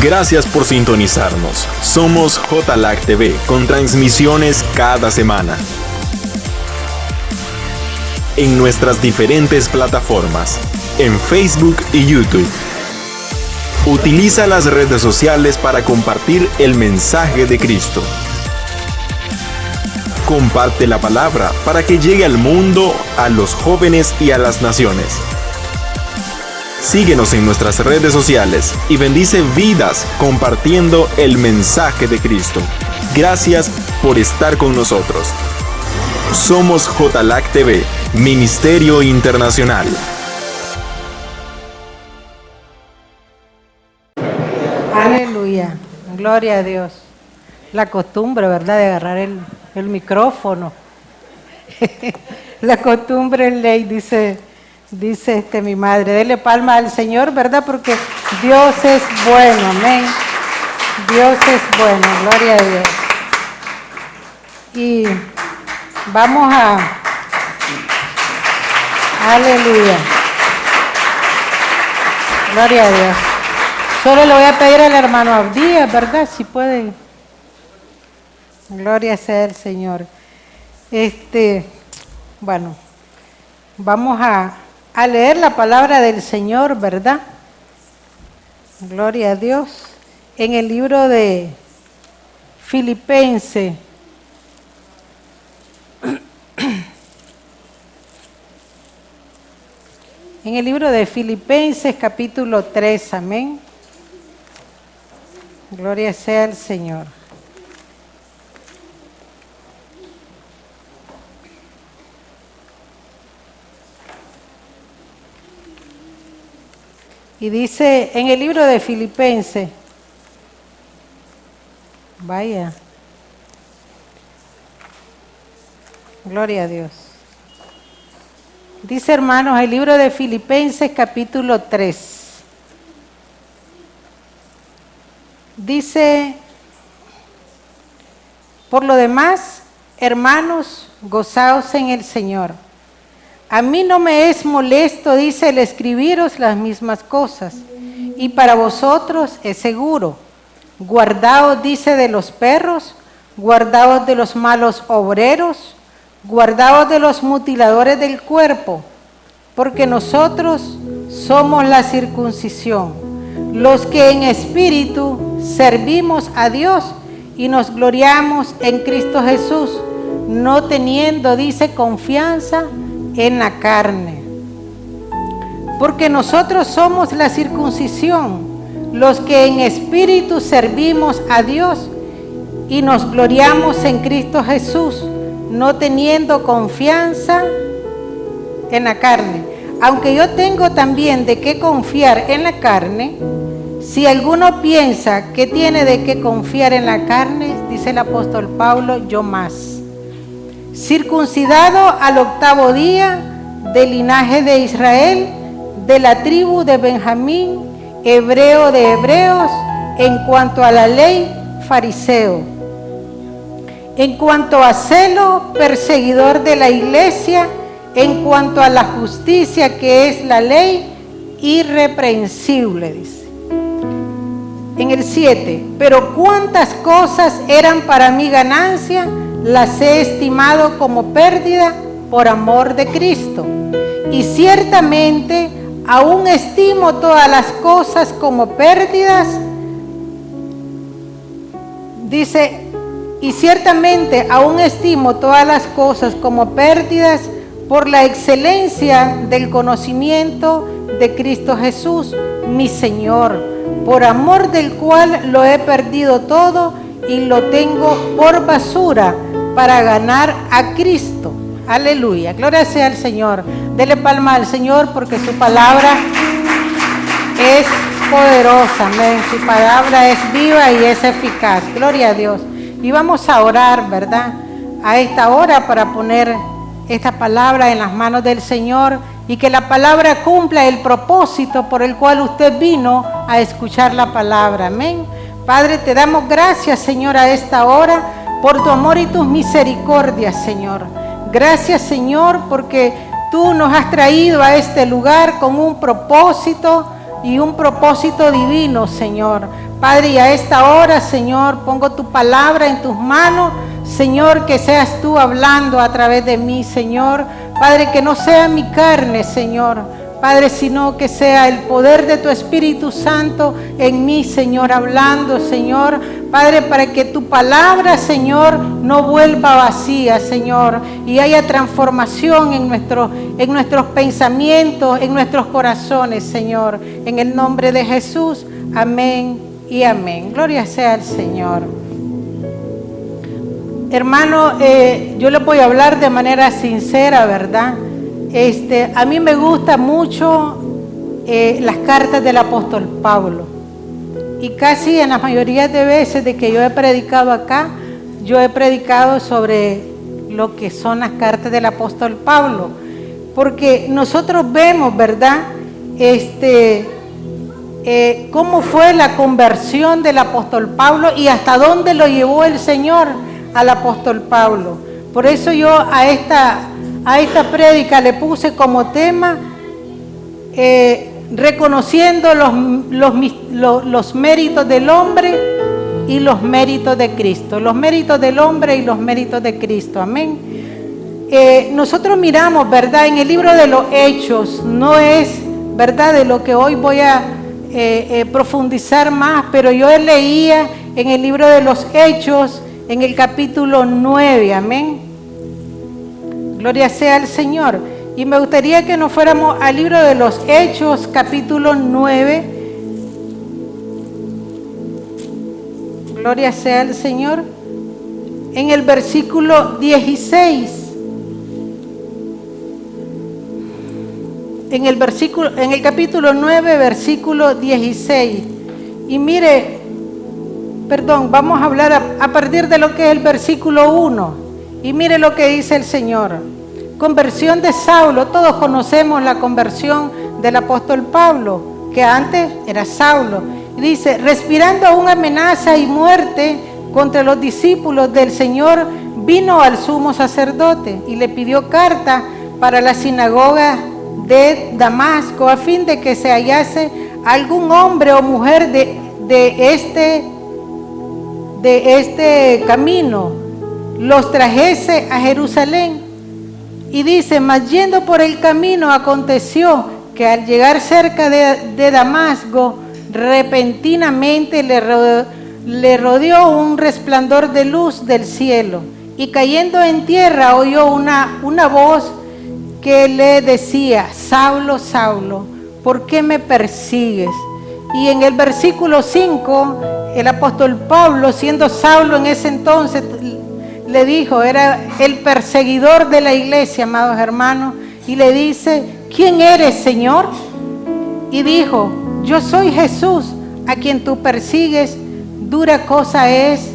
Gracias por sintonizarnos. Somos JLAC TV con transmisiones cada semana en nuestras diferentes plataformas, en Facebook y YouTube. Utiliza las redes sociales para compartir el mensaje de Cristo. Comparte la palabra para que llegue al mundo, a los jóvenes y a las naciones. Síguenos en nuestras redes sociales y bendice vidas compartiendo el mensaje de Cristo. Gracias por estar con nosotros. Somos JLAC TV, Ministerio Internacional. Aleluya, gloria a Dios. La costumbre, ¿verdad?, de agarrar el micrófono. La costumbre es ley, dice mi madre. Dele palma al Señor, ¿verdad? Porque Dios es bueno, amén. Dios es bueno, gloria a Dios. Y vamos a... Aleluya. Gloria a Dios. Solo le voy a pedir al hermano Abdías, ¿verdad? Si puede. Gloria sea el Señor. Bueno, vamos a leer la palabra del Señor, ¿verdad? Gloria a Dios. En el libro de Filipenses. En el libro de Filipenses, capítulo 3, amén. Gloria sea al Señor. Y dice en el libro de Filipenses, vaya, gloria a Dios. Dice, hermanos, el libro de Filipenses capítulo 3. Dice, por lo demás, hermanos, gozaos en el Señor. A mí no me es molesto, dice, el escribiros las mismas cosas, y para vosotros es seguro. Guardaos, dice, de los perros, guardaos de los malos obreros, guardaos de los mutiladores del cuerpo, porque nosotros somos la circuncisión, los que en espíritu servimos a Dios y nos gloriamos en Cristo Jesús, no teniendo, dice, confianza en la carne. Porque nosotros somos la circuncisión, los que en espíritu servimos a Dios y nos gloriamos en Cristo Jesús, no teniendo confianza en la carne. Aunque yo tengo también de qué confiar en la carne, si alguno piensa que tiene de qué confiar en la carne, dice el apóstol Pablo, yo más. Circuncidado al 8º día, del linaje de Israel, de la tribu de Benjamín, hebreo de hebreos, en cuanto a la ley, fariseo. En cuanto a celo, perseguidor de la iglesia, en cuanto a la justicia que es la ley, irreprensible, dice. En el 7, pero cuántas cosas eran para mí ganancia, las he estimado como pérdida por amor de Cristo. Y ciertamente aún estimo todas las cosas como pérdidas, dice, y ciertamente aún estimo todas las cosas como pérdidas por la excelencia del conocimiento de Cristo Jesús, mi Señor, por amor del cual lo he perdido todo y lo tengo por basura para ganar a Cristo. Aleluya, gloria sea al Señor. Dele palma al Señor porque su palabra es poderosa, amén. Su palabra es viva y es eficaz. Gloria a Dios. Y vamos a orar, ¿verdad?, a esta hora para poner esta palabra en las manos del Señor y que la palabra cumpla el propósito por el cual usted vino a escuchar la palabra. Amén. Padre, te damos gracias, Señor, a esta hora por tu amor y tus misericordias, Señor. Gracias, Señor, porque tú nos has traído a este lugar con un propósito y un propósito divino, Señor. Padre, y a esta hora, Señor, pongo tu palabra en tus manos. Señor, que seas tú hablando a través de mí, Señor. Padre, que no sea mi carne, Señor, Padre, sino que sea el poder de tu Espíritu Santo en mí, Señor, hablando, Señor. Padre, para que tu palabra, Señor, no vuelva vacía, Señor, y haya transformación en nuestros pensamientos, en nuestros corazones, Señor. En el nombre de Jesús, amén y amén. Gloria sea al Señor. Hermano, yo le voy a hablar de manera sincera, ¿verdad? A mí me gustan mucho las cartas del apóstol Pablo, y casi en la mayoría de veces de que yo he predicado acá, yo he predicado sobre lo que son las cartas del apóstol Pablo, porque nosotros vemos, ¿verdad? Cómo fue la conversión del apóstol Pablo y hasta dónde lo llevó el Señor al apóstol Pablo. Por eso yo a esta prédica le puse como tema reconociendo los méritos del hombre y los méritos de Cristo. Los méritos del hombre y los méritos de Cristo. Amén. Nosotros miramos, ¿verdad? En el libro de los Hechos, no es, ¿verdad?, de lo que hoy voy a profundizar más, pero yo leía en el libro de los Hechos, en el capítulo 9, amén. Gloria sea al Señor. Y me gustaría que nos fuéramos al libro de los Hechos, capítulo 9. Gloria sea al Señor. En el versículo 16. En el capítulo 9, versículo 16. Y mire, vamos a hablar a partir de lo que es el versículo 1. Y mire lo que dice el Señor. Conversión de Saulo. Todos conocemos la conversión del apóstol Pablo, que antes era Saulo. Y dice, respirando aún amenaza y muerte contra los discípulos del Señor, vino al sumo sacerdote y le pidió carta para la sinagoga de Damasco, a fin de que se hallase algún hombre o mujer de este camino, los trajese a Jerusalén. Y dice, mas yendo por el camino aconteció que al llegar cerca de Damasco, repentinamente le rodeó un resplandor de luz del cielo, y cayendo en tierra oyó una voz que le decía, Saulo, Saulo, ¿por qué me persigues? Y en el versículo 5, el apóstol Pablo, siendo Saulo en ese entonces, le dijo, era el perseguidor de la iglesia, amados hermanos, y le dice, ¿quién eres, Señor? Y dijo, yo soy Jesús, a quien tú persigues. Dura cosa es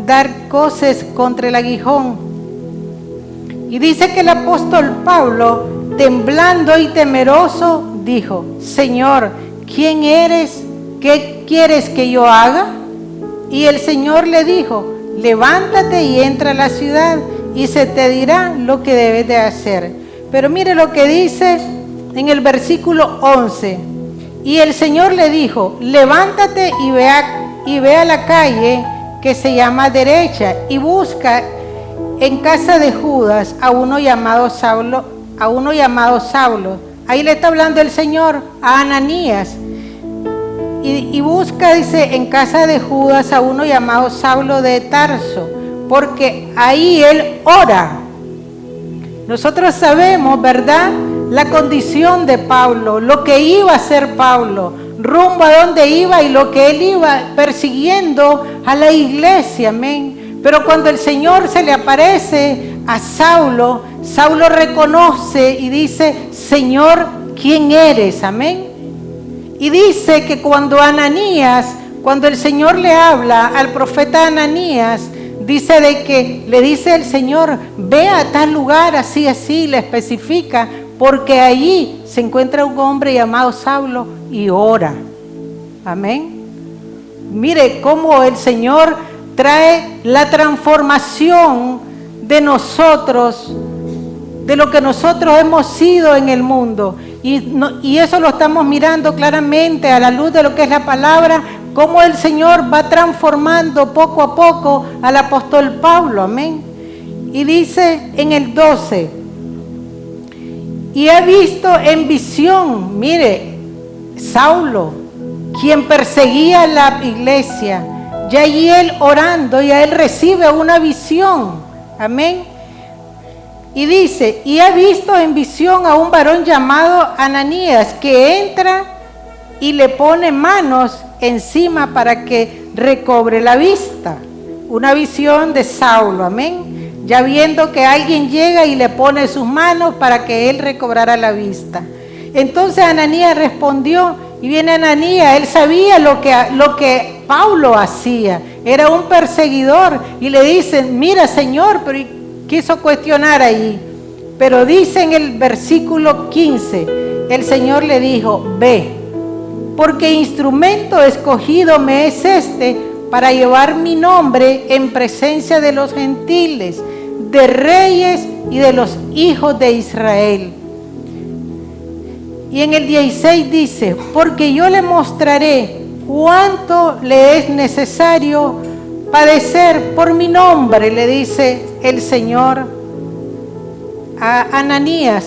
dar coces contra el aguijón. Y dice que el apóstol Pablo, temblando y temeroso, dijo, Señor, ¿quién eres? ¿Qué quieres que yo haga? Y el Señor le dijo, levántate y entra a la ciudad y se te dirá lo que debes de hacer. Pero mire lo que dice en el versículo 11. Y el Señor le dijo, levántate y ve a la calle que se llama Derecha y busca en casa de Judas a uno llamado Saulo. Ahí le está hablando el Señor a Ananías. Y busca, dice, en casa de Judas a uno llamado Saulo de Tarso, porque ahí él ora. Nosotros sabemos, ¿verdad?, la condición de Pablo, lo que iba a hacer Pablo, rumbo a donde iba y lo que él iba persiguiendo a la iglesia, amén. Pero cuando el Señor se le aparece a Saulo, Saulo reconoce y dice, Señor, ¿quién eres? Amén. Y dice que cuando el Señor le habla al profeta Ananías, dice de que le dice el Señor, ve a tal lugar, así, le especifica, porque allí se encuentra un hombre llamado Saulo y ora. Amén. Mire cómo el Señor trae la transformación de nosotros, de lo que nosotros hemos sido en el mundo. Y eso lo estamos mirando claramente a la luz de lo que es la palabra, cómo el Señor va transformando poco a poco al apóstol Pablo, amén. Y dice en el 12, y he visto en visión, mire, Saulo, quien perseguía la iglesia, y allí él orando, y a él recibe una visión, amén. Y dice, y he visto en visión a un varón llamado Ananías, que entra y le pone manos encima para que recobre la vista. Una visión de Saulo, amén. Ya viendo que alguien llega y le pone sus manos para que él recobrara la vista. Entonces Ananías respondió, y viene Ananías, él sabía lo que Pablo hacía, era un perseguidor, y le dicen, mira Señor, pero quiso cuestionar ahí, pero dice en el versículo 15, el Señor le dijo, ve, porque instrumento escogido me es este para llevar mi nombre en presencia de los gentiles, de reyes y de los hijos de Israel. Y en el 16 dice, porque yo le mostraré cuánto le es necesario padecer por mi nombre, le dice el Señor a Ananías.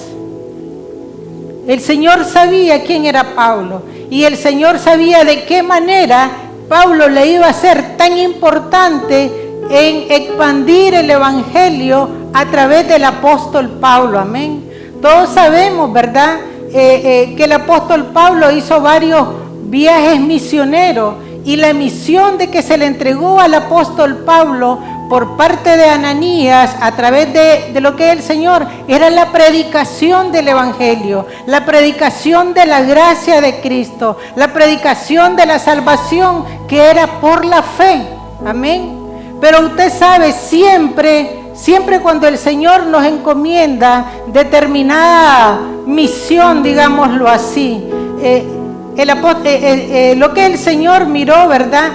El Señor sabía quién era Pablo, y el Señor sabía de qué manera Pablo le iba a ser tan importante en expandir el evangelio a través del apóstol Pablo, amén. Todos sabemos, ¿verdad?, que el apóstol Pablo hizo varios viajes misioneros, y la misión de que se le entregó al apóstol Pablo por parte de Ananías a través de lo que es el Señor era la predicación del evangelio, la predicación de la gracia de Cristo, la predicación de la salvación que era por la fe, amén. Pero usted sabe, siempre cuando el Señor nos encomienda determinada misión, digámoslo así, lo que el Señor miró, ¿verdad?,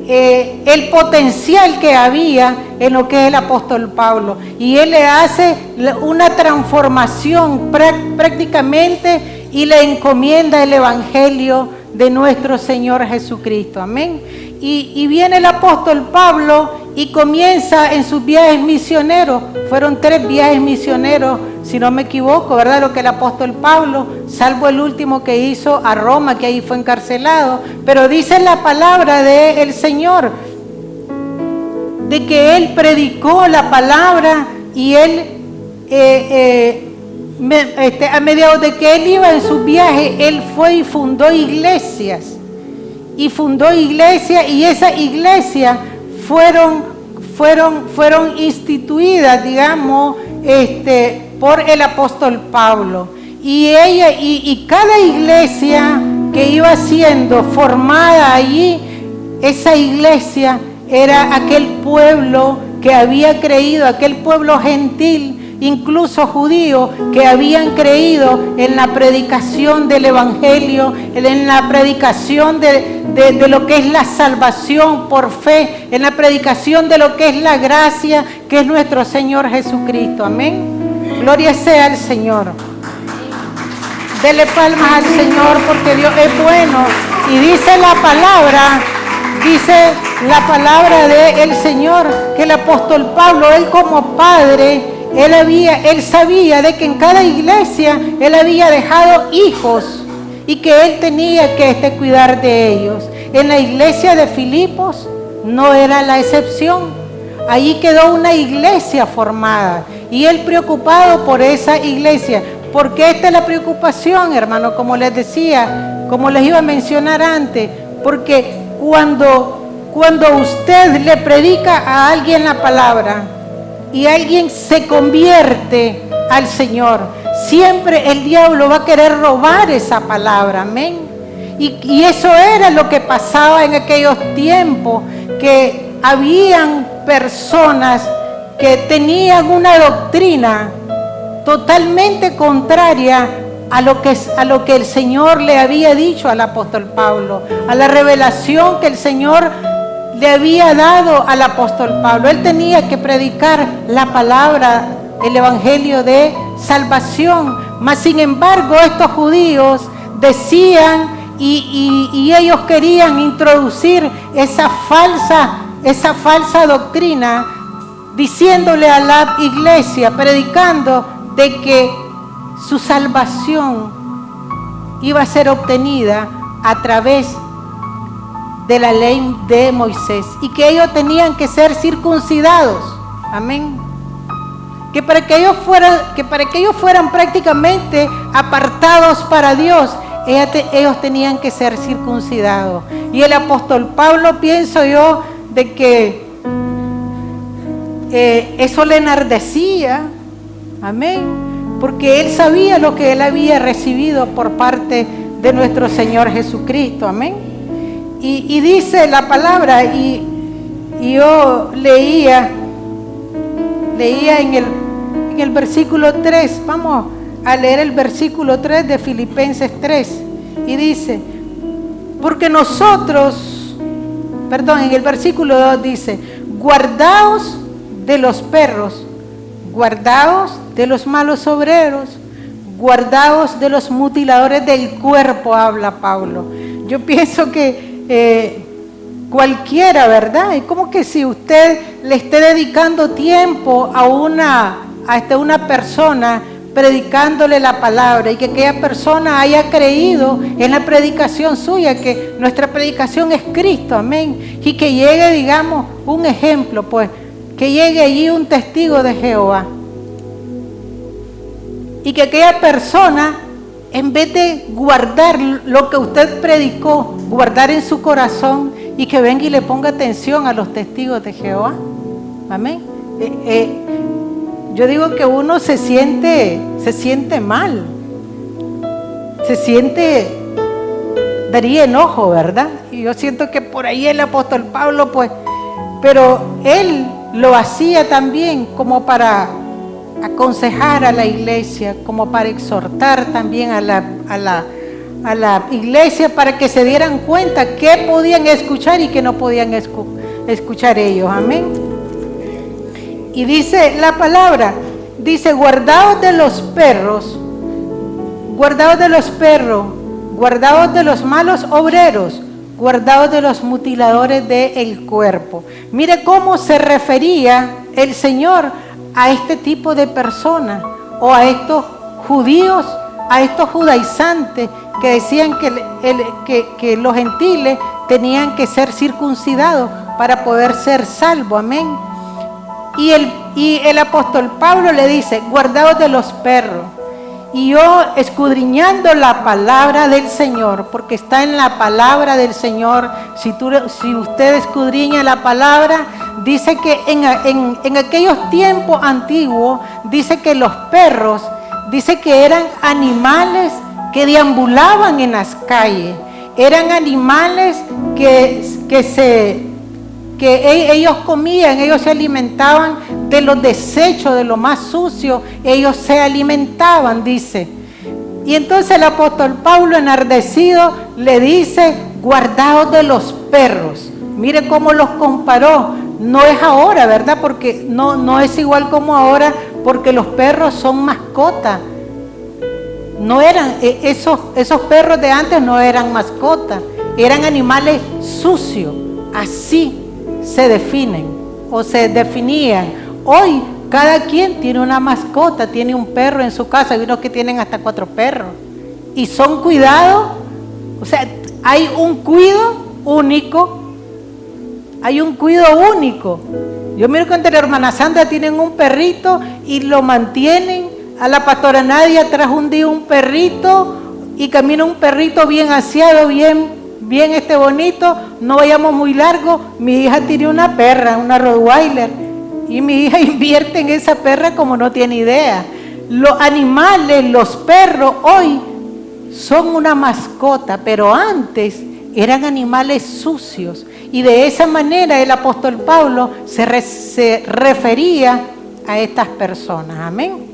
el potencial que había en lo que es el apóstol Pablo, y él le hace una transformación prácticamente y le encomienda el evangelio de nuestro Señor Jesucristo, amén. Y viene el apóstol Pablo y comienza en sus viajes misioneros. Fueron 3 viajes misioneros, si no me equivoco, ¿verdad?, lo que el apóstol Pablo, salvo el último que hizo a Roma, que ahí fue encarcelado. Pero dice la palabra del Señor de que él predicó la palabra, y él a mediados de que él iba en su viaje, él fue y fundó iglesias. Y esas iglesias fueron instituidas, digamos, por el apóstol Pablo. Y cada iglesia que iba siendo formada allí, esa iglesia era aquel pueblo que había creído, aquel pueblo gentil, incluso judíos, que habían creído en la predicación del evangelio, en la predicación de lo que es la salvación por fe, en la predicación de lo que es la gracia, que es nuestro Señor Jesucristo, amén. Gloria sea al Señor. Dele palmas al Señor, porque Dios es bueno. Y dice la palabra del Señor, que el apóstol Pablo, él como padre, él sabía de que en cada iglesia él había dejado hijos y que él tenía que cuidar de ellos. En la iglesia de Filipos no era la excepción. Allí quedó una iglesia formada, y él preocupado por esa iglesia. Porque esta es la preocupación, hermano, como les decía, como les iba a mencionar antes, porque cuando usted le predica a alguien la palabra y alguien se convierte al Señor, siempre el diablo va a querer robar esa palabra, amén. Y eso era lo que pasaba en aquellos tiempos, que habían personas que tenían una doctrina totalmente contraria a lo que el Señor le había dicho al apóstol Pablo, a la revelación que el Señor le había dado al apóstol Pablo. Él tenía que predicar la palabra, el evangelio de salvación, Mas sin embargo estos judíos decían y ellos querían introducir esa falsa doctrina, diciéndole a la iglesia, predicando de que su salvación iba a ser obtenida a través de la ley de Moisés y que ellos tenían que ser circuncidados. Amén. Que para que ellos fueran prácticamente apartados para Dios, ellos tenían que ser circuncidados. Y el apóstol Pablo, pienso yo, de que eso le enardecía. Amén. Porque él sabía lo que él había recibido por parte de nuestro Señor Jesucristo. Amén. Y dice la palabra, y yo leía en el versículo 3, vamos a leer el versículo 3 de Filipenses 3, y dice, porque nosotros, en el versículo 2 dice, guardaos de los perros, guardaos de los malos obreros, guardaos de los mutiladores del cuerpo, habla Pablo. Yo pienso que cualquiera, ¿verdad? Es como que si usted le esté dedicando tiempo a una persona, predicándole la palabra, y que aquella persona haya creído en la predicación suya, que nuestra predicación es Cristo, amén, y que llegue, digamos, un ejemplo, pues, que llegue allí un testigo de Jehová, y que aquella persona, en vez de guardar lo que usted predicó, guardar en su corazón, y que venga y le ponga atención a los testigos de Jehová, amén. Yo digo que uno se siente mal, daría enojo, ¿verdad? Y yo siento que por ahí el apóstol Pablo, pues, pero él lo hacía también como para aconsejar a la iglesia, como para exhortar también a la iglesia, para que se dieran cuenta qué podían escuchar y qué no podían escuchar ellos, amén. Y dice la palabra, dice, guardaos de los perros, guardaos de los malos obreros, guardaos de los mutiladores del cuerpo. Mire cómo se refería el Señor a este tipo de personas, o a estos judíos, a estos judaizantes que decían que los gentiles tenían que ser circuncidados para poder ser salvos, amén. Y el apóstol Pablo le dice, guardaos de los perros. Y yo, escudriñando la palabra del Señor, porque está en la palabra del Señor, si usted escudriña la palabra, dice que en aquellos tiempos antiguos, dice que los perros, dice que eran animales que deambulaban en las calles, eran animales que ellos comían, ellos se alimentaban de los desechos, de lo más sucio, ellos se alimentaban, dice. Y entonces el apóstol Pablo, enardecido, le dice, guardaos de los perros. Mire cómo los comparó. No es ahora, ¿verdad? Porque no es igual como ahora, porque los perros son mascotas. No eran, esos perros de antes no eran mascotas, eran animales sucios, así se definen o se definían. Hoy cada quien tiene una mascota, tiene un perro en su casa, hay unos que tienen hasta 4 perros y son cuidados, o sea, hay un cuidado único, Yo miro que entre la hermana Sandra tienen un perrito y lo mantienen. A la pastora Nadia trajo un día un perrito y camina un perrito bien aseado, bien bonito. No vayamos muy largo. Mi hija tiene una perra, una Rottweiler, y mi hija invierte en esa perra como no tiene idea. Los animales, los perros hoy son una mascota, pero antes eran animales sucios. Y de esa manera el apóstol Pablo se refería a estas personas. Amén.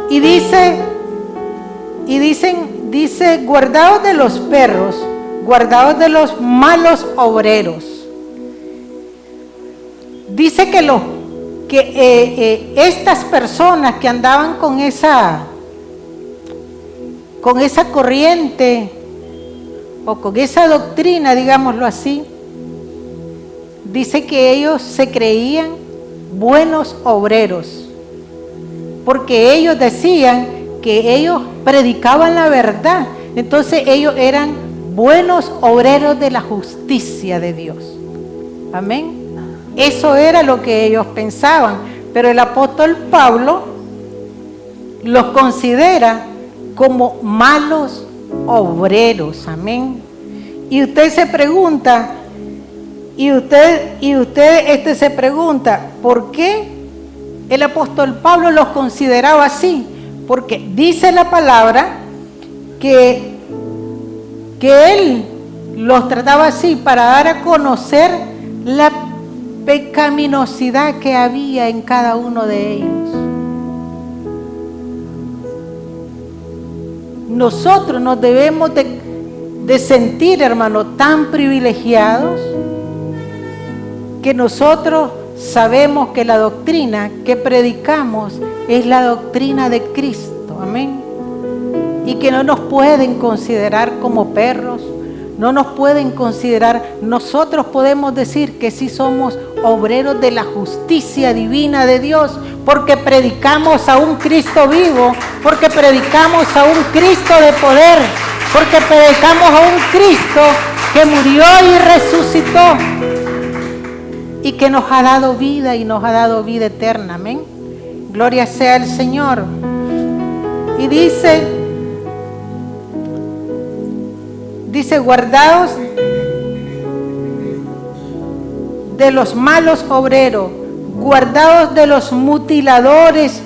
Y dice, guardaos de los perros, guardaos de los malos obreros. Dice que que estas personas que andaban con esa corriente o con esa doctrina, digámoslo así, dice que ellos se creían buenos obreros, porque ellos decían que ellos predicaban la verdad, entonces ellos eran buenos obreros de la justicia de Dios. Amén. Eso era lo que ellos pensaban, pero el apóstol Pablo los considera como malos obreros. Amén. Y usted se pregunta, se pregunta, ¿por qué el apóstol Pablo los consideraba así? Porque dice la palabra que él los trataba así para dar a conocer la pecaminosidad que había en cada uno de ellos. Nosotros nos debemos de sentir, hermano, tan privilegiados que nosotros sabemos que la doctrina que predicamos es la doctrina de Cristo. Amén. Y que no nos pueden considerar como perros, no nos pueden considerar, nosotros podemos decir que sí somos obreros de la justicia divina de Dios, porque predicamos a un Cristo vivo, porque predicamos a un Cristo de poder, porque predicamos a un Cristo que murió y resucitó y que nos ha dado vida y nos ha dado vida eterna. Amén. Gloria sea al Señor. Y dice, guardaos de los malos obreros, guardaos de los mutiladores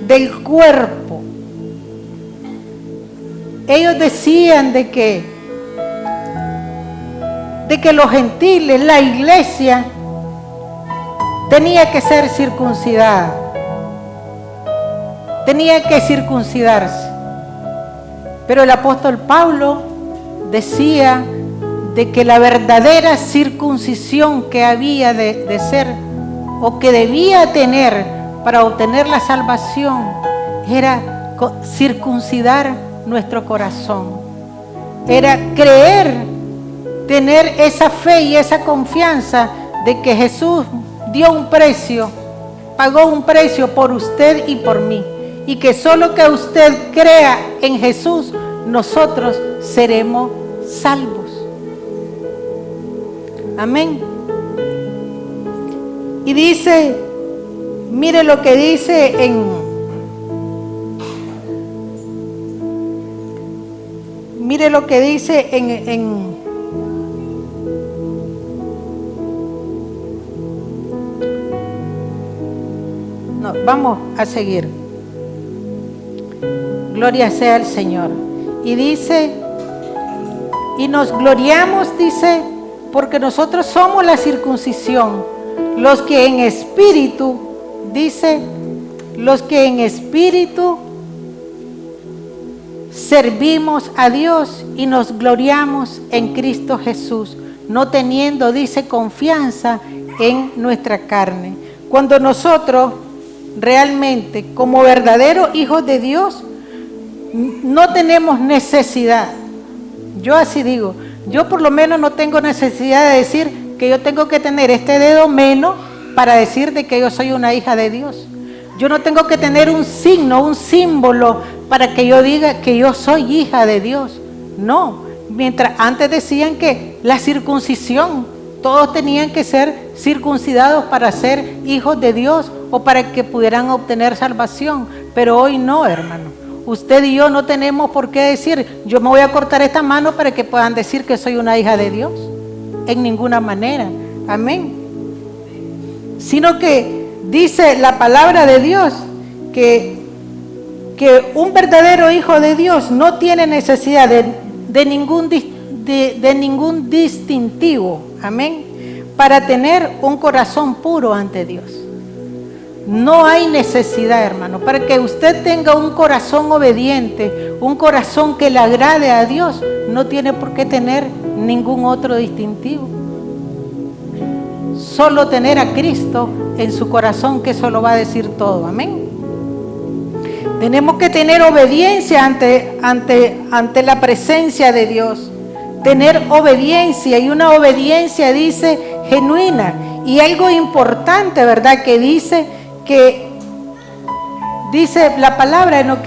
del cuerpo. Ellos decían de que los gentiles, la iglesia, tenía que ser circuncidada, tenía que circuncidarse. Pero el apóstol Pablo decía de que la verdadera circuncisión que había de ser o que debía tener para obtener la salvación era circuncidar nuestro corazón, era creer, tener esa fe y esa confianza de que Jesús dio un precio, pagó un precio por usted y por mí, y que solo que usted crea en Jesús, nosotros seremos salvos. Amén. Y dice, mire lo que dice no, vamos a seguir. Gloria sea al Señor. Y dice, y nos gloriamos, dice, porque nosotros somos la circuncisión, los que en espíritu, dice, los que en espíritu servimos a Dios y nos gloriamos en Cristo Jesús, no teniendo, dice, confianza en nuestra carne. Cuando nosotros realmente, como verdaderos hijos de Dios, no tenemos necesidad. Yo así digo, yo por lo menos no tengo necesidad de decir que yo tengo que tener este dedo menos para decir de que yo soy una hija de Dios. Yo no tengo que tener un signo, un símbolo para que yo diga que yo soy hija de Dios. No, mientras antes decían que la circuncisión, todos tenían que ser circuncidados para ser hijos de Dios o para que pudieran obtener salvación, pero hoy no, hermano. Usted y yo no tenemos por qué decir, yo me voy a cortar esta mano para que puedan decir que soy una hija de Dios. En ninguna manera. Amén. Sino que dice la palabra de Dios que un verdadero hijo de Dios no tiene necesidad de ningún distintivo. Amén. Para tener un corazón puro ante Dios. No hay necesidad, hermano, para que usted tenga un corazón obediente, un corazón que le agrade a Dios, no tiene por qué tener ningún otro distintivo. solo tener a Cristo en su corazón, que eso lo va a decir todo. Amén. Tenemos que tener obediencia ante la presencia de Dios. Tener obediencia, y una obediencia, dice, genuina. Y algo importante, ¿verdad? Que dice la palabra en lo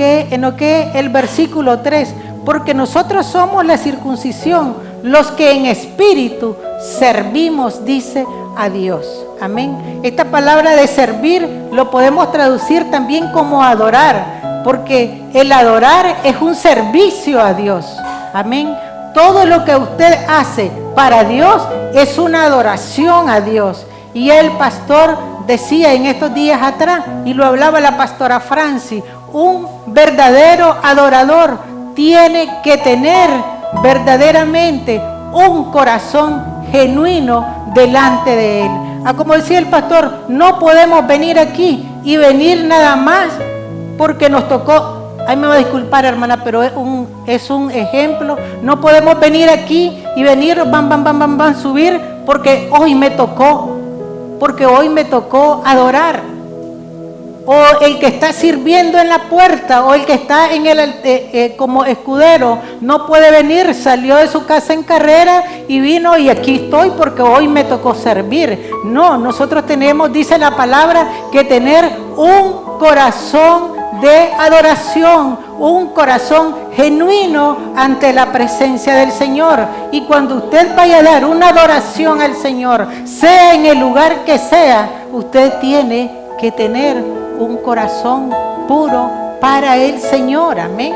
que el versículo 3, porque nosotros somos la circuncisión, los que en espíritu servimos, dice, a Dios. Amén. Esta palabra de servir lo podemos traducir también como adorar, porque el adorar es un servicio a Dios. Amén. Todo lo que usted hace para Dios es una adoración a Dios. Y el pastor decía en estos días atrás, y lo hablaba la pastora Francis, un verdadero adorador tiene que tener verdaderamente un corazón genuino delante de Él. Como decía el pastor, no podemos venir aquí y venir nada más porque nos tocó. Ay, me va a disculpar, hermana, pero es un ejemplo. No podemos venir aquí y venir, subir porque hoy me tocó. Porque hoy me tocó adorar. O el que está sirviendo en la puerta, o el que está en como escudero, no puede venir, salió de su casa en carrera y vino y aquí estoy porque hoy me tocó servir. No, nosotros tenemos, dice la palabra, que tener un corazón de adoración, un corazón genuino ante la presencia del Señor. Y cuando usted vaya a dar una adoración al Señor, sea en el lugar que sea, usted tiene que tener un corazón puro para el Señor. Amén.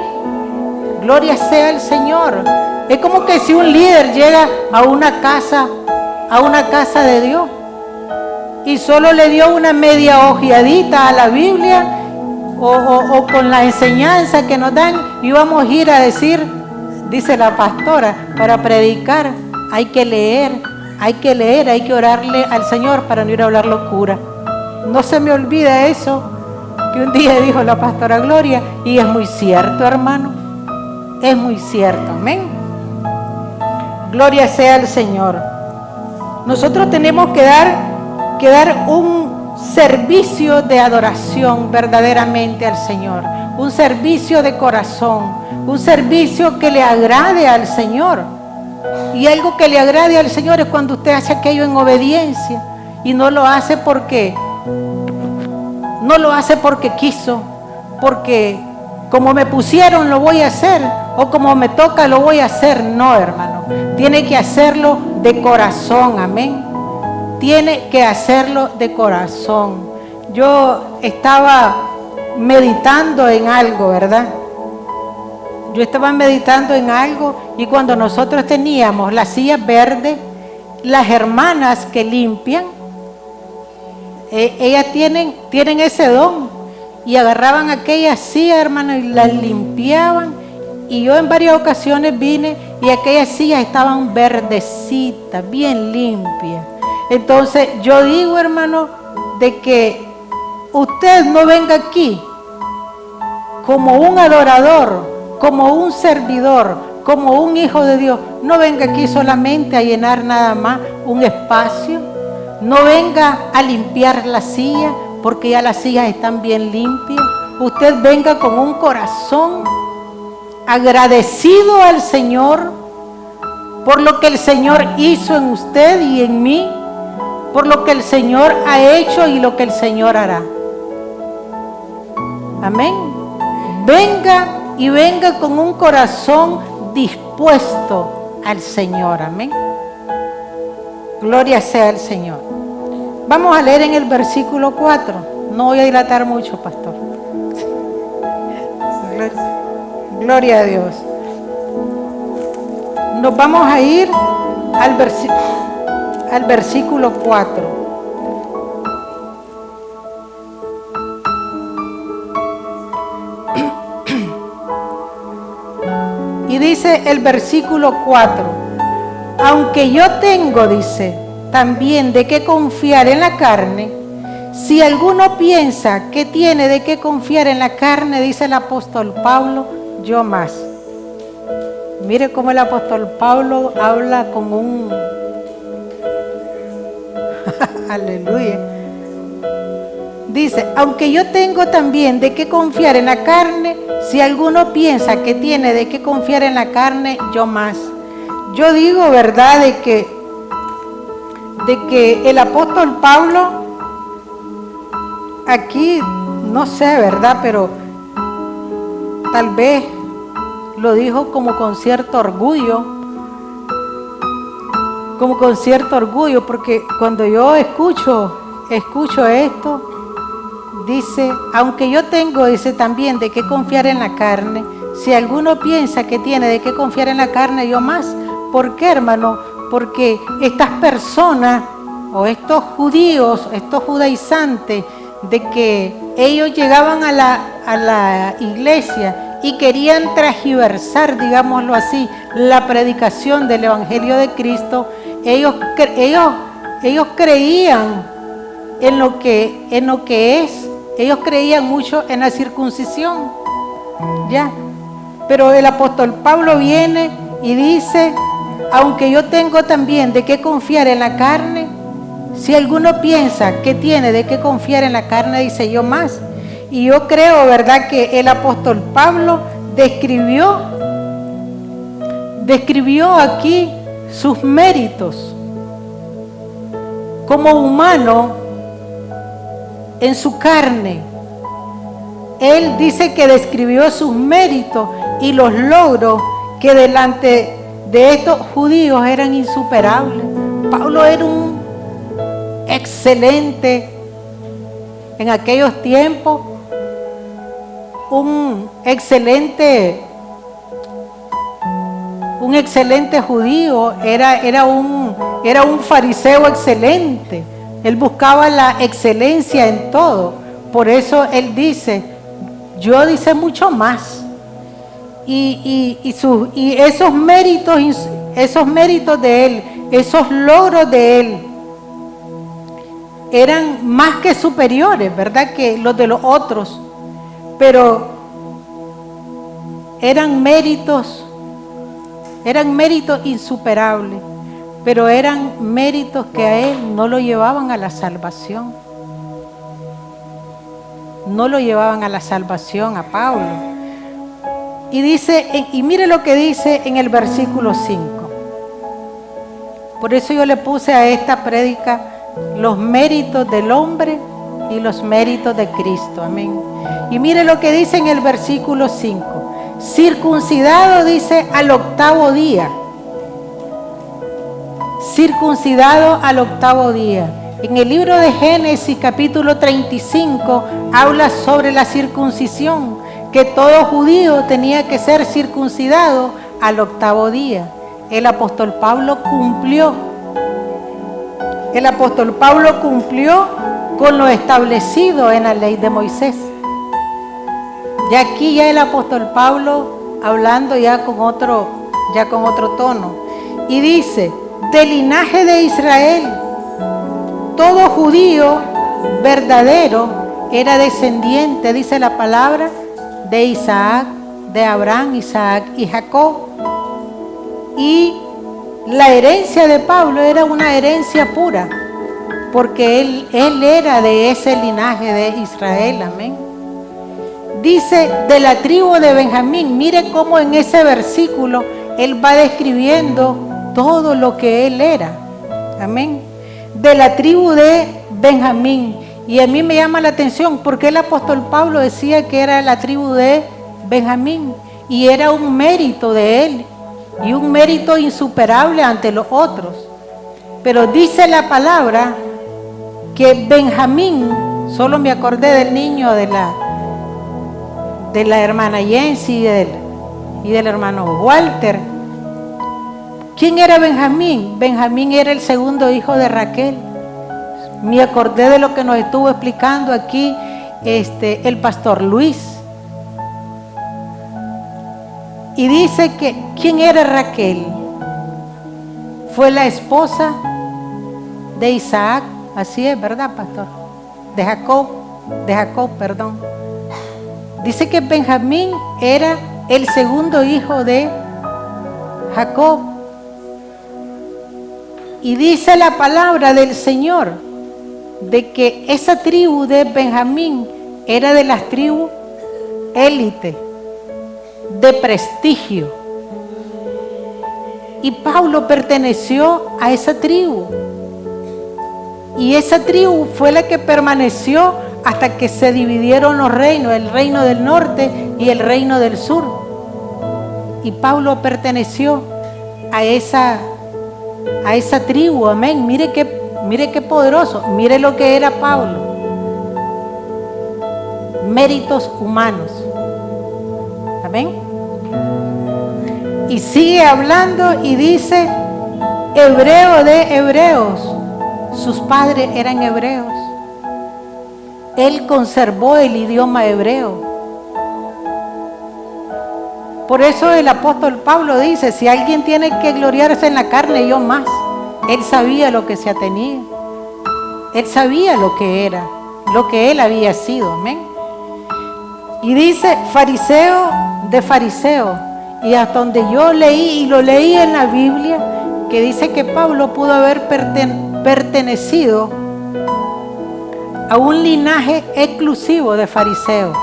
Gloria sea al Señor. Es como que si un líder llega a una casa de Dios y solo le dio una media ojeadita a la Biblia, o con la enseñanza que nos dan, y vamos a ir a decir, dice la pastora, para predicar hay que leer, hay que orarle al Señor para no ir a hablar locura. No se me olvida eso que un día dijo la pastora Gloria, y es muy cierto, hermano, es muy cierto. Amén. Gloria sea al Señor. Nosotros tenemos que dar un servicio de adoración verdaderamente al Señor, un servicio de corazón, un servicio que le agrade al Señor. Y algo que le agrade al Señor es cuando usted hace aquello en obediencia y no lo hace porque quiso, porque como me pusieron lo voy a hacer, o como me toca lo voy a hacer. No, hermano, tiene que hacerlo de corazón. Amén. Tiene que hacerlo de corazón. Yo estaba meditando en algo, ¿verdad? Yo estaba meditando en algo, y cuando nosotros teníamos las sillas verdes, las hermanas que limpian, ellas tienen ese don, y agarraban aquellas sillas, hermano, y las limpiaban. Y yo en varias ocasiones vine y aquellas sillas estaban verdecitas, bien limpias. Entonces yo digo, hermano, de que usted no venga aquí como un adorador, como un servidor, como un hijo de Dios. No venga aquí solamente a llenar nada más un espacio. No venga a limpiar la silla, porque ya las sillas están bien limpias. Usted venga con un corazón agradecido al Señor por lo que el Señor hizo en usted y en mí, por lo que el Señor ha hecho y lo que el Señor hará. Amén. Venga con un corazón dispuesto al Señor. Amén. Gloria sea al Señor. Vamos a leer en el versículo 4. No voy a dilatar mucho, pastor. Gloria a Dios. Nos vamos a ir al versículo 4. Y dice el versículo 4: aunque yo tengo, dice, también de qué confiar en la carne, si alguno piensa que tiene de qué confiar en la carne, dice el apóstol Pablo, yo más. Mire cómo el apóstol Pablo habla con un Aleluya. Dice, aunque yo tengo también de qué confiar en la carne, si alguno piensa que tiene de qué confiar en la carne, yo más. Yo digo, ¿verdad?, de que el apóstol Pablo, aquí, no sé, ¿verdad?, pero tal vez lo dijo como con cierto orgullo, porque cuando yo escucho esto, dice, aunque yo tengo, dice también, de qué confiar en la carne, si alguno piensa que tiene de qué confiar en la carne, yo más. ¿Por qué, hermano? Porque estas personas, o estos judíos, estos judaizantes, de que ellos llegaban a la iglesia y querían transgiversar, digámoslo así, la predicación del Evangelio de Cristo, ellos creían en lo que es. Ellos creían mucho en la circuncisión, ¿ya? Pero el apóstol Pablo viene y dice, aunque yo tengo también de qué confiar en la carne, si alguno piensa que tiene de qué confiar en la carne, dice yo más. Y yo creo, ¿verdad?, que el apóstol Pablo describió aquí sus méritos como humano en su carne. Él dice que describió sus méritos y los logros que delante de estos judíos eran insuperables. Pablo era un excelente, en aquellos tiempos, un excelente judío, era un fariseo excelente. Él buscaba la excelencia en todo. Por eso él dice, yo dice mucho más. Y esos méritos de él, esos logros de él, eran más que superiores, ¿verdad?, que los de los otros. Pero eran méritos insuperables. Pero eran méritos que a él no lo llevaban a la salvación. No lo llevaban a la salvación a Pablo. Y dice, y mire lo que dice en el versículo 5. Por eso yo le puse a esta prédica los méritos del hombre y los méritos de Cristo. Amén. Y mire lo que dice en el versículo 5. Circuncidado, dice, al octavo día. Circuncidado al octavo día. En el libro de Génesis capítulo 35 habla sobre la circuncisión, que todo judío tenía que ser circuncidado al octavo día. El apóstol Pablo cumplió con lo establecido en la ley de Moisés. Ya aquí ya el apóstol Pablo hablando ya con otro tono. Y dice, del linaje de Israel, todo judío verdadero era descendiente, dice la palabra, de Isaac, de Abraham, Isaac y Jacob. Y la herencia de Pablo era una herencia pura, porque él era de ese linaje de Israel, amén. Dice, de la tribu de Benjamín. Mire cómo en ese versículo él va describiendo todo lo que él era, amén. De la tribu de Benjamín. Y a mí me llama la atención porque el apóstol Pablo decía que era la tribu de Benjamín, y era un mérito de él, y un mérito insuperable ante los otros. Pero dice la palabra que Benjamín, solo me acordé del niño de la hermana Jensi y del hermano Walter. ¿Quién era Benjamín? Benjamín era el segundo hijo de Raquel. Me acordé de lo que nos estuvo explicando aquí el pastor Luis. Y dice que, ¿quién era Raquel? Fue la esposa de Isaac, así es, ¿verdad, pastor? De Jacob, perdón. Dice que Benjamín era el segundo hijo de Jacob. Y dice la palabra del Señor de que esa tribu de Benjamín era de las tribus élite, de prestigio. Y Pablo perteneció a esa tribu. Y esa tribu fue la que permaneció hasta que se dividieron los reinos, el reino del norte y el reino del sur. Y Pablo perteneció a esa tribu, amén. Mire qué poderoso, mire lo que era Pablo. Méritos humanos, amén. Y sigue hablando y dice, hebreo de hebreos, sus padres eran hebreos. Él conservó el idioma hebreo. Por eso el apóstol Pablo dice, si alguien tiene que gloriarse en la carne, yo más. Él sabía lo que se tenía. Él sabía lo que era, lo que él había sido, amén. Y dice, fariseo de fariseo. Y hasta donde yo leí, y lo leí en la Biblia, que dice que Pablo pudo haber pertenecido a un linaje exclusivo de fariseos.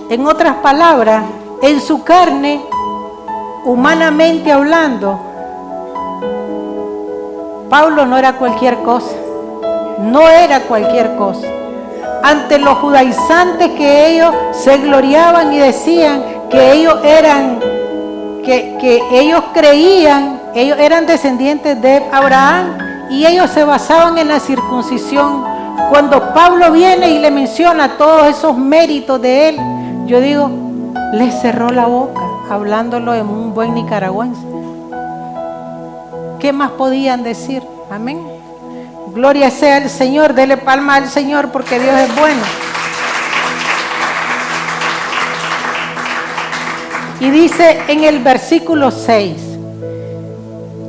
En otras palabras, en su carne, humanamente hablando, Pablo no era cualquier cosa. No era cualquier cosa. Ante los judaizantes que ellos se gloriaban y decían que ellos eran, que ellos creían, ellos eran descendientes de Abraham y ellos se basaban en la circuncisión. Cuando Pablo viene y le menciona todos esos méritos de él, yo digo, le cerró la boca, hablándolo en un buen nicaragüense. ¿Qué más podían decir? Amén. Gloria sea al Señor, dele palma al Señor porque Dios es bueno. Y dice en el versículo 6,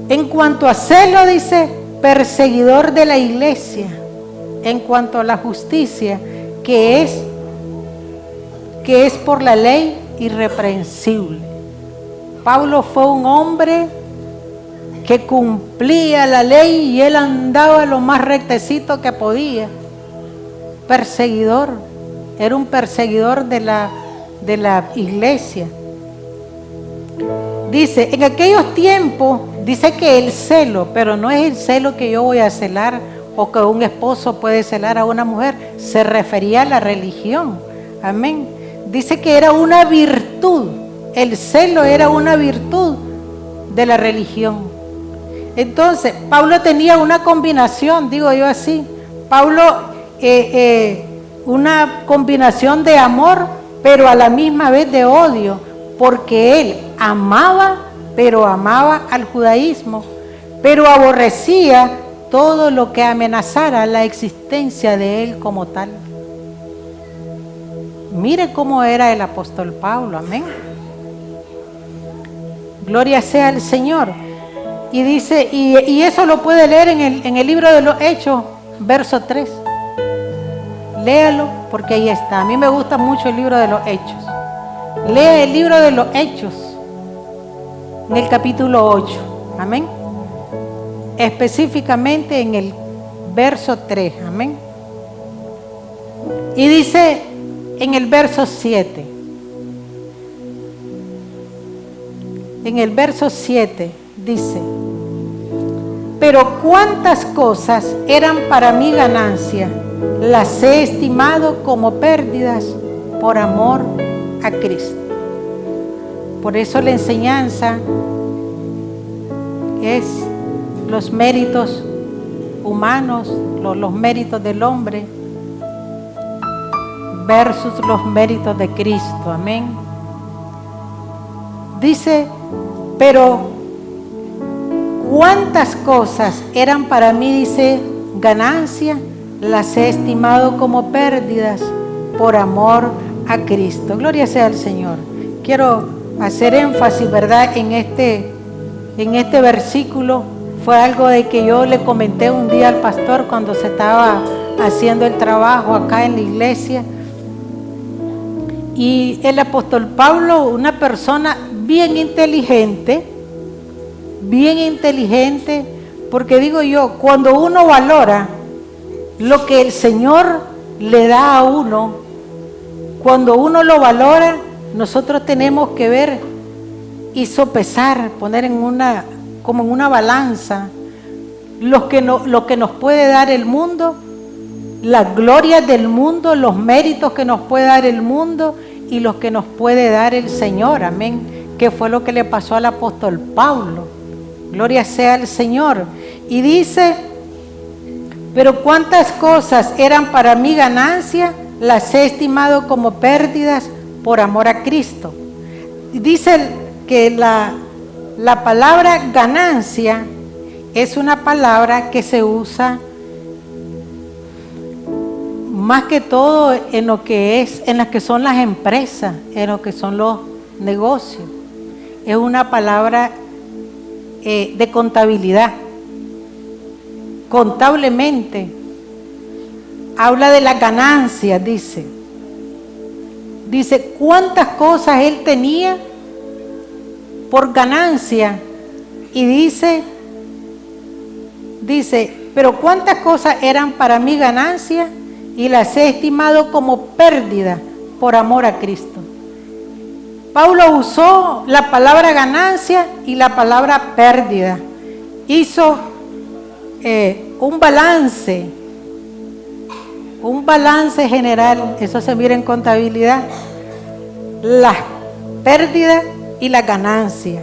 en cuanto a celo, dice, perseguidor de la iglesia, en cuanto a la justicia, que es por la ley irreprensible. Pablo fue un hombre que cumplía la ley y él andaba lo más rectecito que podía. Perseguidor, era un perseguidor de la iglesia. Dice, en aquellos tiempos, dice que el celo, pero no es el celo que yo voy a celar o que un esposo puede celar a una mujer, se refería a la religión. Amén. Dice que era una virtud, el celo era una virtud de la religión. Entonces, Pablo tenía una combinación, digo yo así, Pablo, una combinación de amor, pero a la misma vez de odio, porque él amaba, pero amaba al judaísmo, pero aborrecía todo lo que amenazara la existencia de él como tal. Mire cómo era el apóstol Pablo, amén. Gloria sea al Señor. Y dice, y eso lo puede leer en el libro de los Hechos, verso 3. Léalo porque ahí está. A mí me gusta mucho el libro de los Hechos. Lea el libro de los Hechos, en el capítulo 8. Amén. Específicamente en el verso 3. Amén. Y dice en el verso 7. En el verso 7 dice, pero cuántas cosas eran para mí ganancia, las he estimado como pérdidas por amor a Cristo. Por eso la enseñanza es los méritos humanos, los méritos del hombre versus los méritos de Cristo. Amén. Dice, pero cuántas cosas eran para mí, dice, ganancia, las he estimado como pérdidas por amor a Cristo. Gloria sea al Señor. Quiero hacer énfasis, ¿verdad?, en este versículo. Fue algo de que yo le comenté un día al pastor cuando se estaba haciendo el trabajo acá en la iglesia. Y el apóstol Pablo, una persona bien inteligente, porque digo yo, cuando uno valora lo que el Señor le da a uno, cuando uno lo valora, nosotros tenemos que ver y sopesar, poner como en una balanza, lo que nos puede dar el mundo, las glorias del mundo, los méritos que nos puede dar el mundo y los que nos puede dar el Señor, amén, que fue lo que le pasó al apóstol Pablo. Gloria sea al Señor. Y dice, pero cuántas cosas eran para mí ganancia, las he estimado como pérdidas por amor a Cristo. Dice que la palabra ganancia es una palabra que se usa más que todo en las que son las empresas, en lo que son los negocios. Es una palabra de contabilidad. Contablemente habla de las ganancias, dice cuántas cosas él tenía por ganancia, y dice, pero cuántas cosas eran para mí ganancia y las he estimado como pérdida por amor a Cristo. Pablo usó la palabra ganancia y la palabra pérdida. Hizo un balance general, eso se mira en contabilidad, las pérdidas y la ganancia.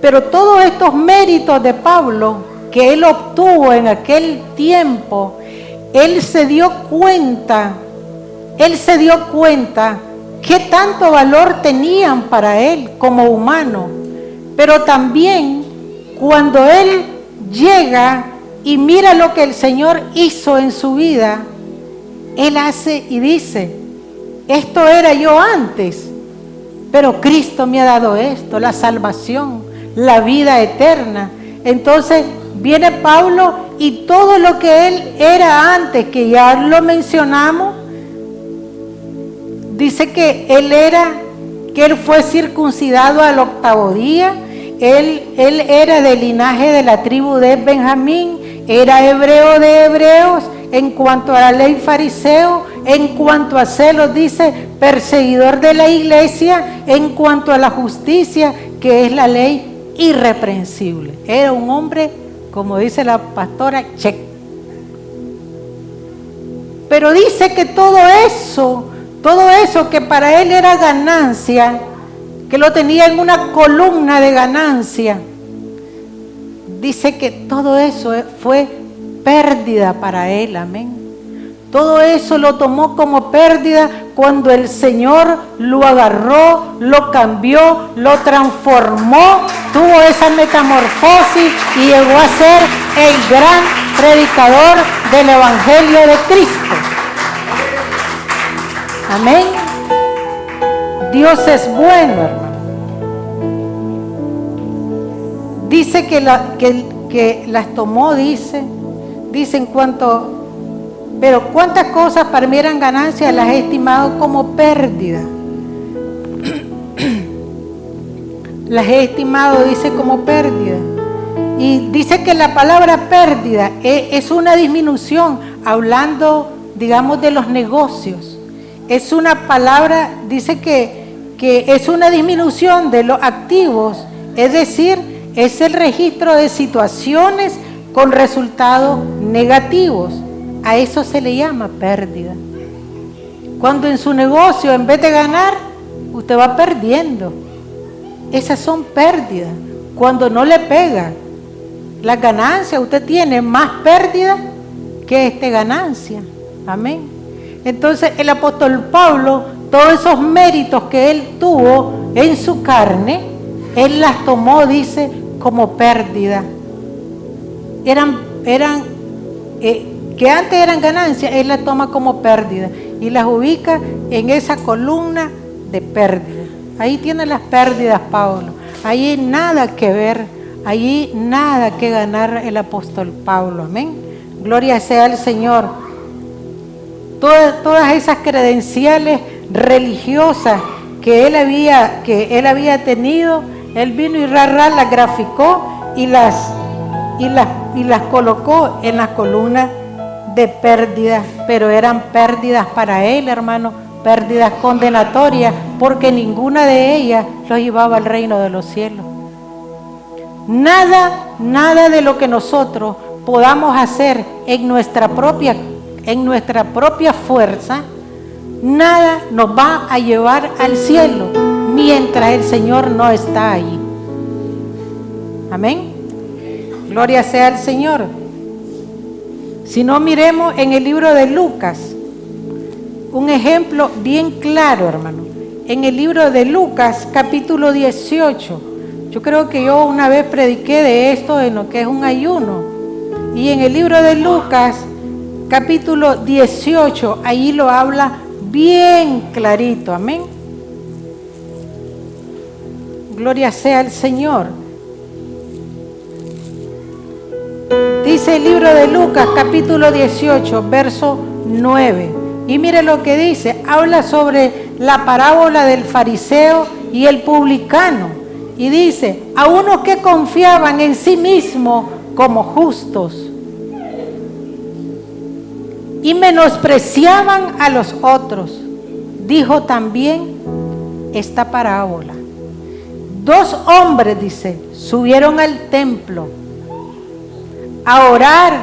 Pero todos estos méritos de Pablo que él obtuvo en aquel tiempo, él se dio cuenta qué tanto valor tenían para él como humano. Pero también cuando él llega y mira lo que el Señor hizo en su vida, él hace y dice, esto era yo antes, pero Cristo me ha dado esto, la salvación, la vida eterna. Entonces viene Pablo y todo lo que él era antes, que ya lo mencionamos, dice que él fue circuncidado al 8º día, él era del linaje de la tribu de Benjamín, era hebreo de hebreos, en cuanto a la ley fariseo, en cuanto a celos dice perseguidor de la iglesia, en cuanto a la justicia, que es la ley irreprensible. Era un hombre, como dice la pastora, check. Pero dice que todo eso que para él era ganancia, que lo tenía en una columna de ganancia, dice que todo eso fue pérdida para él, amén. Todo eso lo tomó como pérdida cuando el Señor lo agarró, lo cambió, lo transformó, tuvo esa metamorfosis y llegó a ser el gran predicador del Evangelio de Cristo. Amén. Dios es bueno, hermano. Dice que las tomó, dice en cuanto, pero cuántas cosas para mí eran ganancias, las he estimado como pérdida. Las he estimado, dice, como pérdida. Y dice que la palabra pérdida es una disminución, hablando, digamos, de los negocios. Es una palabra, dice que es una disminución de los activos, es decir, es el registro de situaciones con resultados negativos. A eso se le llama pérdida. Cuando en su negocio, en vez de ganar, usted va perdiendo. Esas son pérdidas. Cuando no le pega las ganancias, usted tiene más pérdida que ganancia. Amén. Entonces el apóstol Pablo, todos esos méritos que él tuvo en su carne, él las tomó, dice, como pérdida. Que antes eran ganancias, él las toma como pérdida y las ubica en esa columna de pérdida. Ahí tiene las pérdidas Pablo. Ahí hay nada que ver, ahí nada que ganar el apóstol Pablo. Amén. Gloria sea al Señor. Todas esas credenciales religiosas que él había tenido, él vino y las graficó y las colocó en las columnas de pérdidas, pero eran pérdidas para él, hermano, pérdidas condenatorias, porque ninguna de ellas los llevaba al reino de los cielos. Nada de lo que nosotros podamos hacer en nuestra propia fuerza, nada nos va a llevar al cielo mientras el Señor no está allí. Amén. Gloria sea al Señor. Si no, miremos en el libro de Lucas, un ejemplo bien claro, hermano. En el libro de Lucas, capítulo 18. Yo creo que yo una vez prediqué de esto en lo que es un ayuno. Y en el libro de Lucas, capítulo 18, ahí lo habla bien clarito. Amén. Gloria sea al Señor. Dice el libro de Lucas, capítulo 18, verso 9. Y mire lo que dice. Habla sobre la parábola del fariseo y el publicano. Y dice, a unos que confiaban en sí mismos como justos y menospreciaban a los otros, dijo también esta parábola. 2 hombres, dice, subieron al templo a orar.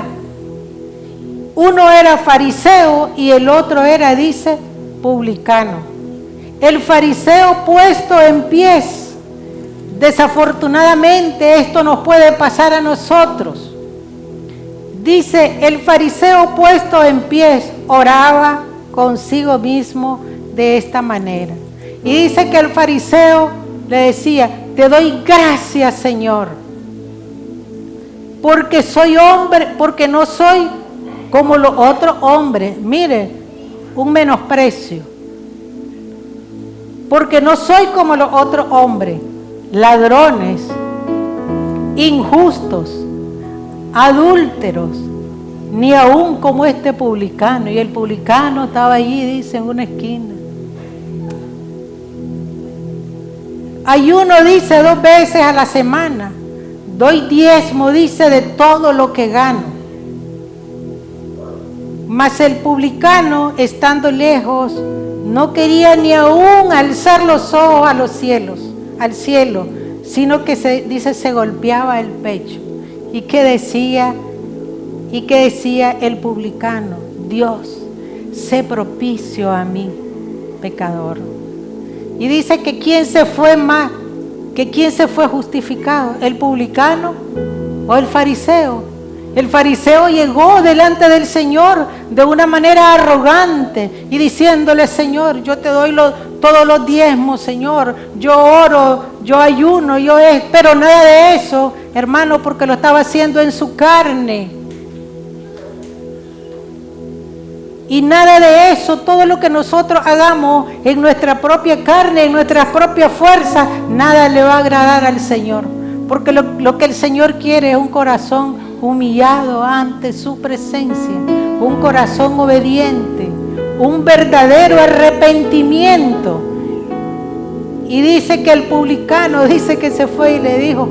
Uno era fariseo y el otro era, dice, publicano. El fariseo puesto en pies. Desafortunadamente esto nos puede pasar a nosotros. Dice, el fariseo puesto en pies oraba consigo mismo de esta manera. Y dice que el fariseo le decía, te doy gracias, Señor, porque soy hombre, porque no soy como los otros hombres. Mire, un menosprecio. Porque no soy como los otros hombres, ladrones, injustos, adúlteros, ni aún como este publicano. Y el publicano estaba allí, dice, en una esquina. Ayuno, dice, 2 veces a la semana. Doy diezmo, dice, de todo lo que gano. Mas el publicano, estando lejos, no quería ni aún alzar los ojos a los cielos, al cielo, sino que se golpeaba el pecho. ¿Y qué decía? El publicano, Dios, sé propicio a mí, pecador. Y dice que quién se fue justificado, el publicano o el fariseo. El fariseo llegó delante del Señor de una manera arrogante y diciéndole, Señor, yo te doy todos los diezmos, Señor, yo oro, yo ayuno, pero nada de eso, hermano, porque lo estaba haciendo en su carne. Y nada de eso, todo lo que nosotros hagamos en nuestra propia carne, en nuestras propias fuerzas, nada le va a agradar al Señor. Porque lo que el Señor quiere es un corazón humillado ante su presencia, un corazón obediente, un verdadero arrepentimiento. Y dice que el publicano, dice que se fue y le dijo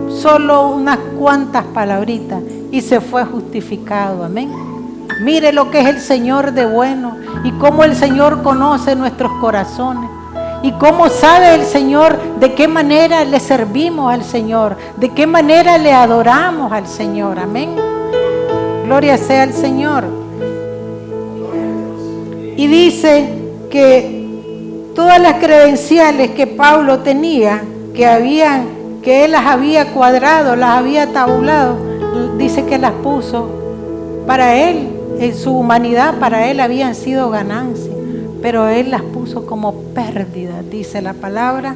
solo unas cuantas palabritas y se fue justificado. Amén. Mire lo que es el Señor de bueno y cómo el Señor conoce nuestros corazones y cómo sabe el Señor de qué manera le servimos al Señor, de qué manera le adoramos al Señor. Amén. Gloria sea al Señor. Y dice que todas las credenciales que Pablo tenía, que él las había cuadrado, las había tabulado, dice que las puso para él. En su humanidad para él habían sido ganancias, pero él las puso como pérdida, dice la palabra.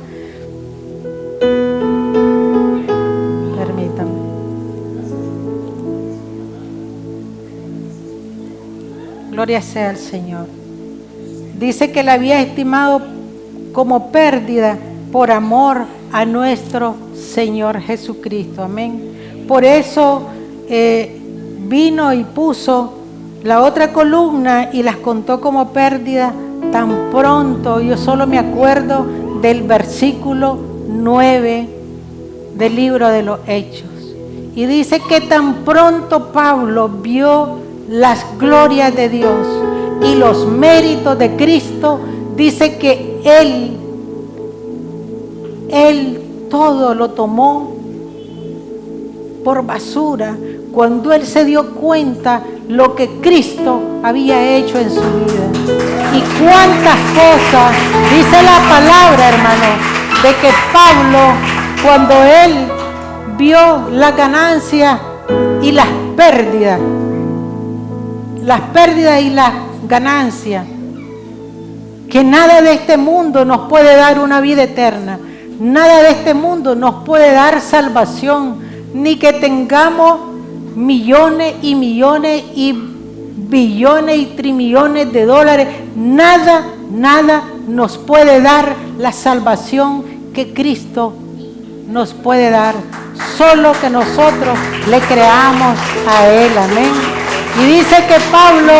Permítame. Gloria sea al Señor. Dice que la había estimado como pérdida por amor a nuestro Señor Jesucristo. Amén. Por eso vino y puso la otra columna y las contó como pérdida tan pronto. Yo solo me acuerdo del versículo 9 del libro de los Hechos. Y dice que tan pronto Pablo vio las glorias de Dios y los méritos de Cristo, dice que él todo lo tomó por basura cuando él se dio cuenta lo que Cristo había hecho en su vida. Y cuántas cosas dice la palabra, hermano, de que Pablo, cuando él vio las ganancias y las pérdidas y las ganancias, que nada de este mundo nos puede dar una vida eterna, nada de este mundo nos puede dar salvación, ni que tengamos millones y millones y billones y trimillones de dólares, nada nos puede dar la salvación que Cristo nos puede dar, solo que nosotros le creamos a Él, amén. Y dice que Pablo,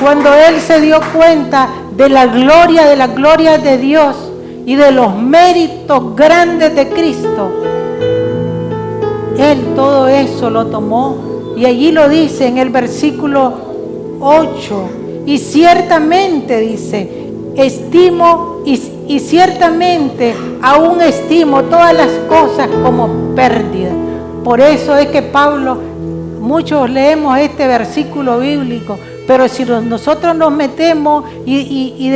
cuando él se dio cuenta de la gloria de Dios y de los méritos grandes de Cristo, él todo eso lo tomó, y allí lo dice en el versículo 8, y ciertamente dice, estimo y ciertamente aún estimo todas las cosas como pérdida. Por eso es que Pablo, muchos leemos este versículo bíblico, pero si nosotros nos metemos y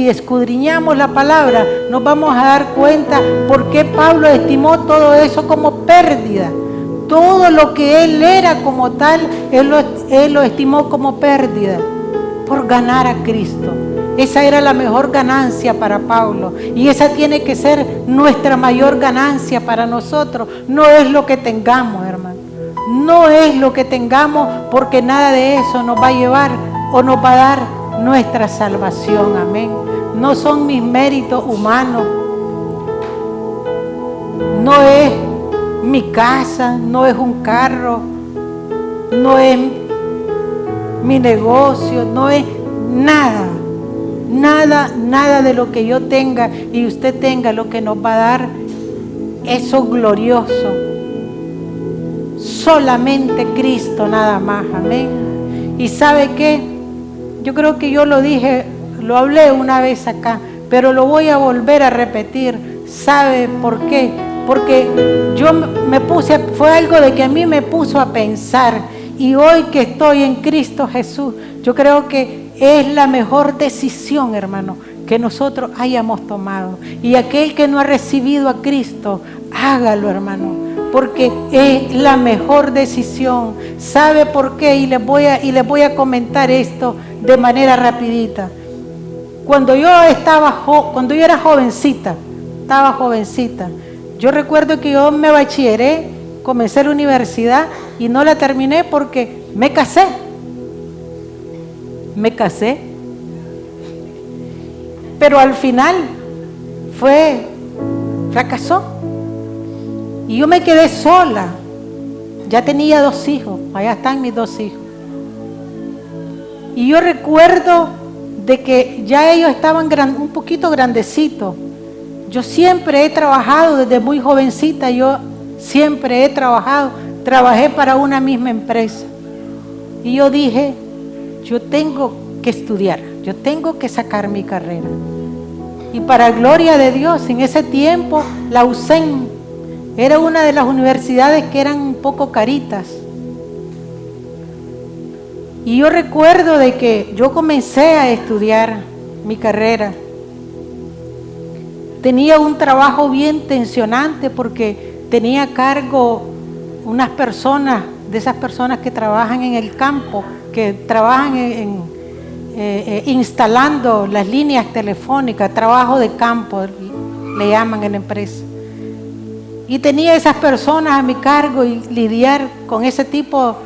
escudriñamos la palabra, nos vamos a dar cuenta por qué Pablo estimó todo eso como pérdida. Todo lo que él era como tal, él lo estimó como pérdida por ganar a Cristo. Esa era la mejor ganancia para Pablo, y esa tiene que ser nuestra mayor ganancia para nosotros. No es lo que tengamos, hermano, no es lo que tengamos, porque nada de eso nos va a llevar o nos va a dar nuestra salvación, amén. No son mis méritos humanos, no es mi casa, no es un carro, no es mi negocio, no es nada de lo que yo tenga y usted tenga, lo que nos va a dar eso glorioso. Solamente Cristo, nada más, amén. Y ¿sabe qué? Yo creo que yo lo dije, lo hablé una vez acá, pero lo voy a volver a repetir. ¿Sabe por qué? Porque yo fue algo de que a mí me puso a pensar, y hoy que estoy en Cristo Jesús, yo creo que es la mejor decisión, hermano, que nosotros hayamos tomado. Y aquel que no ha recibido a Cristo, hágalo, hermano, porque es la mejor decisión. ¿Sabe por qué? Y les voy a comentar esto de manera rapidita. Cuando yo era jovencita, yo recuerdo que yo me bachilleré, comencé la universidad y no la terminé porque me casé. Pero al final fracasó. Y yo me quedé sola. Ya tenía 2 hijos, allá están mis 2 hijos. Y yo recuerdo de que ya ellos estaban un poquito grandecitos. Yo siempre he trabajado desde muy jovencita, trabajé para una misma empresa. Y yo dije, yo tengo que estudiar, yo tengo que sacar mi carrera. Y para gloria de Dios, en ese tiempo la UCEN era una de las universidades que eran un poco caritas. Y yo recuerdo de que yo comencé a estudiar mi carrera. Tenía un trabajo bien tensionante porque tenía a cargo unas personas, de esas personas que trabajan en el campo, que trabajan instalando las líneas telefónicas, trabajo de campo, le llaman en la empresa. Y tenía esas personas a mi cargo, y lidiar con ese tipo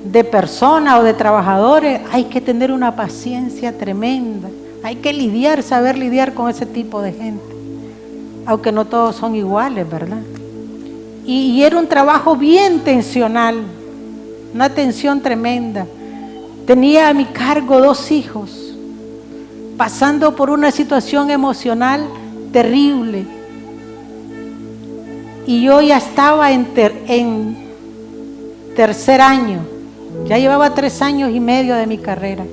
de personas o de trabajadores, hay que tener una paciencia tremenda. Hay que saber lidiar con ese tipo de gente, aunque no todos son iguales, ¿verdad? Y era un trabajo bien tensional, una tensión tremenda. Tenía a mi cargo 2 hijos, pasando por una situación emocional terrible. Y yo ya estaba tercer año. Ya llevaba 3 años y medio de mi carrera.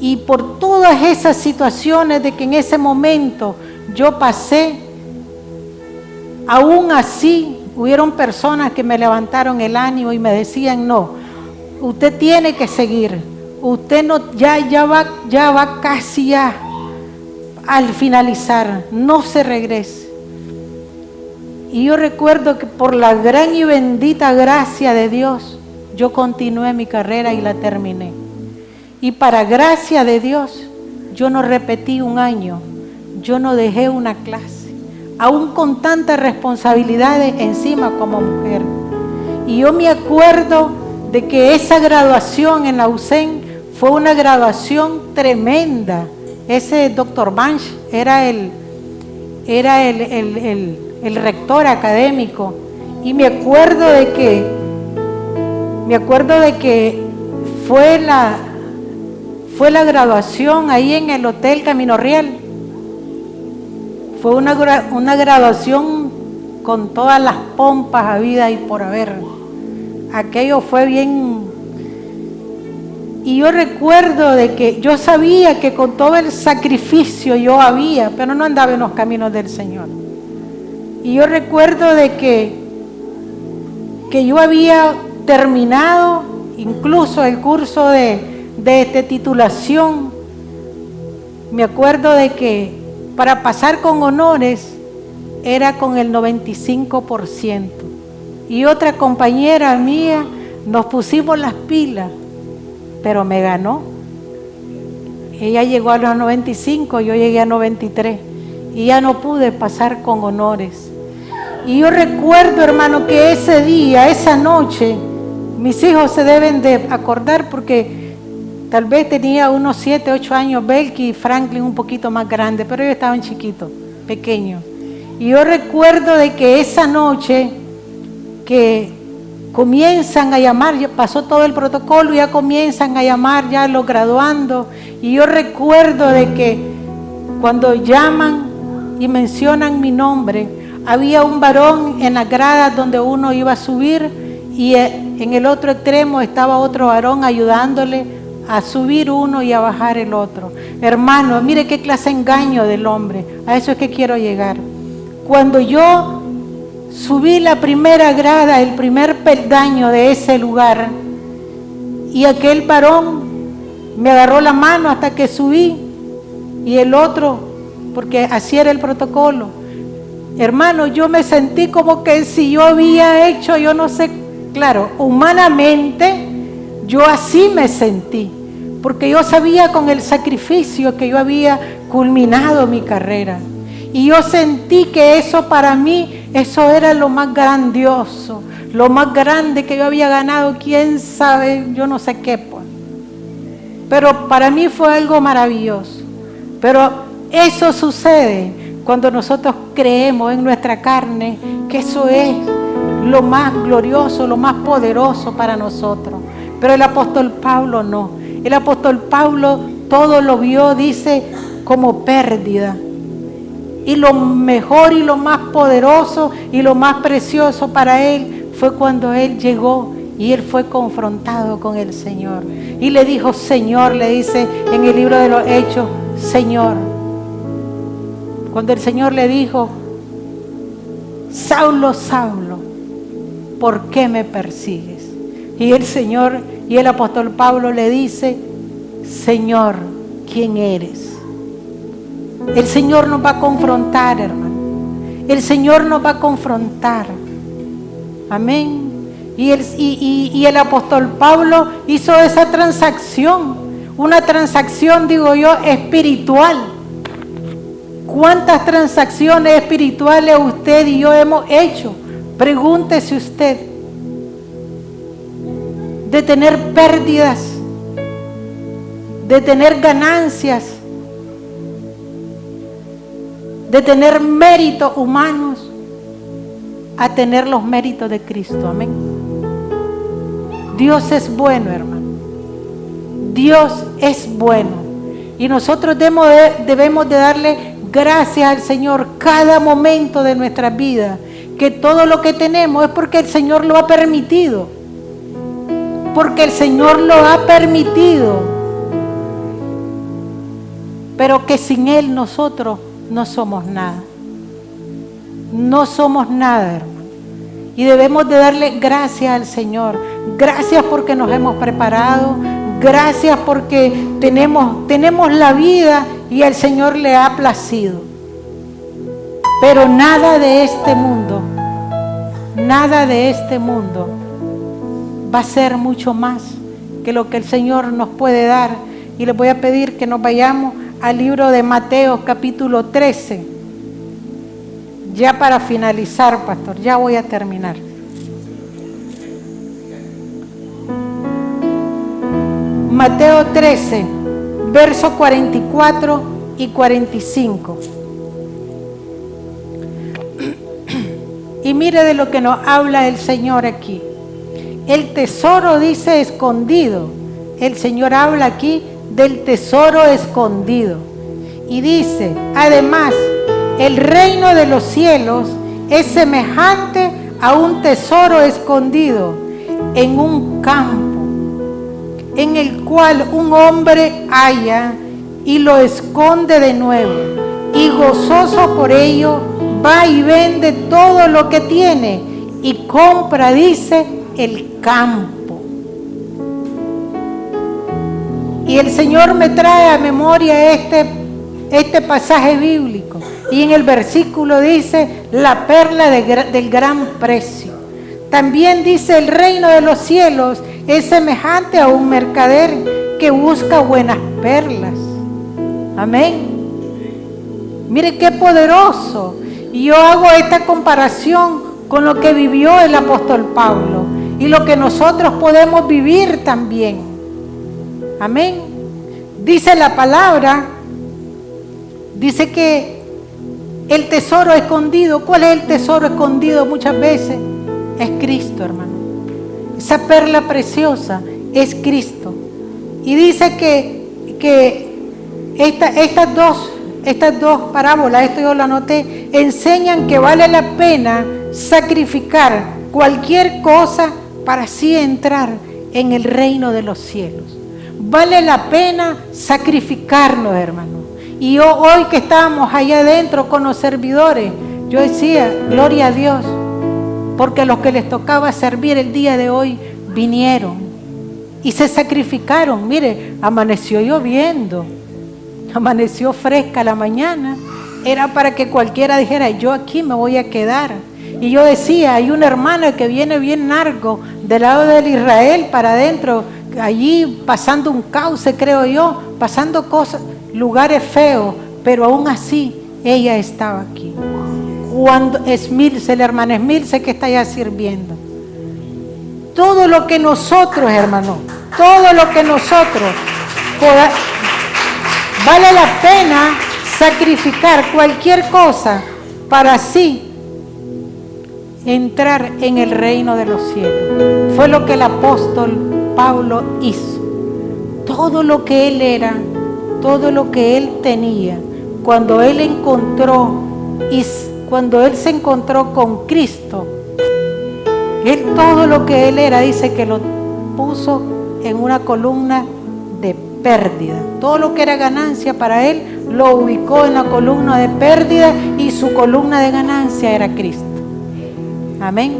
Y por todas esas situaciones de que en ese momento yo pasé, aún así hubieron personas que me levantaron el ánimo y me decían: no, usted tiene que seguir, usted no, ya va casi ya al finalizar, no se regrese. Y yo recuerdo que por la gran y bendita gracia de Dios, yo continué mi carrera y la terminé. Y para gracia de Dios, yo no repetí un año, yo no dejé una clase, aún con tantas responsabilidades encima como mujer. Y yo me acuerdo de que esa graduación en la UCEN fue una graduación tremenda. Ese doctor Banch era el rector académico. Y me acuerdo de que fue la graduación ahí en el Hotel Camino Real. Fue una graduación con todas las pompas habidas y por haber. Aquello fue bien. Y yo recuerdo de que yo sabía que con todo el sacrificio yo había, pero no andaba en los caminos del Señor. Y yo recuerdo de que yo había terminado incluso el curso de titulación. Me acuerdo de que para pasar con honores era con el 95%. Y otra compañera mía nos pusimos las pilas, pero me ganó. Ella llegó a los 95, yo llegué a 93 y ya no pude pasar con honores. Y yo recuerdo, hermano, que ese día, esa noche, mis hijos se deben de acordar porque tal vez tenía unos 7, 8 años, Belki y Franklin un poquito más grandes, pero ellos estaban chiquitos, pequeños. Y yo recuerdo de que esa noche que comienzan a llamar, ya pasó todo el protocolo, ya comienzan a llamar ya los graduandos. Y yo recuerdo de que cuando llaman y mencionan mi nombre, había un varón en las gradas donde uno iba a subir y en el otro extremo estaba otro varón ayudándole a subir uno y a bajar el otro. Hermano, mire qué clase de engaño del hombre. A eso es que quiero llegar. Cuando yo subí la primera grada, el primer peldaño de ese lugar, y aquel varón me agarró la mano hasta que subí, y el otro, porque así era el protocolo. Hermano, yo me sentí como que si yo había hecho, yo no sé, claro, humanamente yo así me sentí, porque yo sabía con el sacrificio que yo había culminado mi carrera. Y yo sentí que eso para mí, eso era lo más grandioso, lo más grande que yo había ganado, quién sabe, yo no sé qué, pues. Pero para mí fue algo maravilloso. Pero eso sucede cuando nosotros creemos en nuestra carne que eso es lo más glorioso, lo más poderoso para nosotros. Pero el apóstol Pablo no. El apóstol Pablo todo lo vio, dice, como pérdida. Y lo mejor y lo más poderoso y lo más precioso para él fue cuando él llegó y él fue confrontado con el Señor. Y le dijo, Señor, le dice en el libro de los Hechos, Señor. Cuando el Señor le dijo, Saulo, Saulo, ¿por qué me persigues? Y el Señor y el apóstol Pablo le dice, Señor, ¿quién eres? El Señor nos va a confrontar, hermano. El Señor nos va a confrontar. Amén. Y el apóstol Pablo hizo esa transacción. Una transacción, digo yo, espiritual. ¿Cuántas transacciones espirituales usted y yo hemos hecho? Pregúntese usted. De tener pérdidas, de tener ganancias, de tener méritos humanos, a tener los méritos de Cristo. Amén. Dios es bueno, hermano. Dios es bueno. Y nosotros debemos de darle gracias al Señor cada momento de nuestra vida. Que todo lo que tenemos es porque el Señor lo ha permitido. porque el Señor lo ha permitido, pero que sin Él nosotros no somos nada. No somos nada, hermano. Y debemos de darle gracias al Señor. Gracias porque nos hemos preparado. Gracias porque tenemos la vida y al Señor le ha placido. Pero nada de este mundo va a ser mucho más que lo que el Señor nos puede dar. Y les voy a pedir que nos vayamos al libro de Mateo capítulo 13. Ya para finalizar, pastor, ya voy a terminar. Mateo 13, versos 44 y 45. Y mire de lo que nos habla el Señor aquí. El tesoro dice escondido. El Señor habla aquí del tesoro escondido. Y dice, además, el reino de los cielos es semejante a un tesoro escondido en un campo, en el cual un hombre halla y lo esconde de nuevo, y gozoso por ello va y vende todo lo que tiene y compra, dice, el campo. Y el Señor me trae a memoria este pasaje bíblico. Y en el versículo dice, la perla del gran precio. También dice, el reino de los cielos es semejante a un mercader que busca buenas perlas. Amén. Mire qué poderoso. Y yo hago esta comparación con lo que vivió el apóstol Pablo y lo que nosotros podemos vivir también. Amén. Dice la palabra, dice que el tesoro escondido, ¿cuál es el tesoro escondido muchas veces? Es Cristo, hermano. Esa perla preciosa es Cristo. Y dice que estas dos parábolas, esto yo lo anoté, enseñan que vale la pena sacrificar cualquier cosa para así entrar en el reino de los cielos. Vale la pena sacrificarnos, hermano. Y hoy que estábamos allá adentro con los servidores, yo decía, gloria a Dios, porque los que les tocaba servir el día de hoy vinieron y se sacrificaron. Mire, amaneció lloviendo, amaneció fresca la mañana, era para que cualquiera dijera, yo aquí me voy a quedar. Y yo decía, hay una hermana que viene bien largo del lado del Israel para adentro, allí pasando un cauce, creo yo, pasando cosas, lugares feos, pero aún así ella estaba aquí. Cuando Esmilce, la hermana Esmilce que está allá sirviendo. Todo lo que nosotros, hermano, todo lo que nosotros vale la pena sacrificar cualquier cosa para así entrar en el reino de los cielos. Fue lo que el apóstol Pablo hizo. Todo lo que él era, todo lo que él tenía, cuando él se encontró con Cristo, él todo lo que él era, dice que lo puso en una columna de pérdida. Todo lo que era ganancia para él lo ubicó en la columna de pérdida y su columna de ganancia era Cristo. Amén.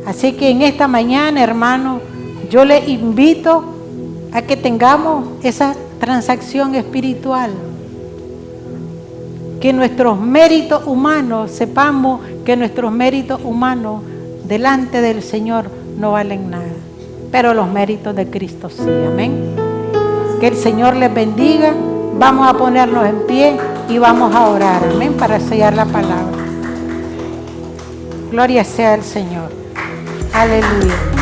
Así que en esta mañana, hermano, yo le invito a que tengamos esa transacción espiritual. Que nuestros méritos humanos, sepamos que nuestros méritos humanos delante del Señor no valen nada. Pero los méritos de Cristo sí. Amén. Que el Señor les bendiga. Vamos a ponernos en pie y vamos a orar. Amén. Para sellar la palabra. Gloria sea al Señor. Aleluya.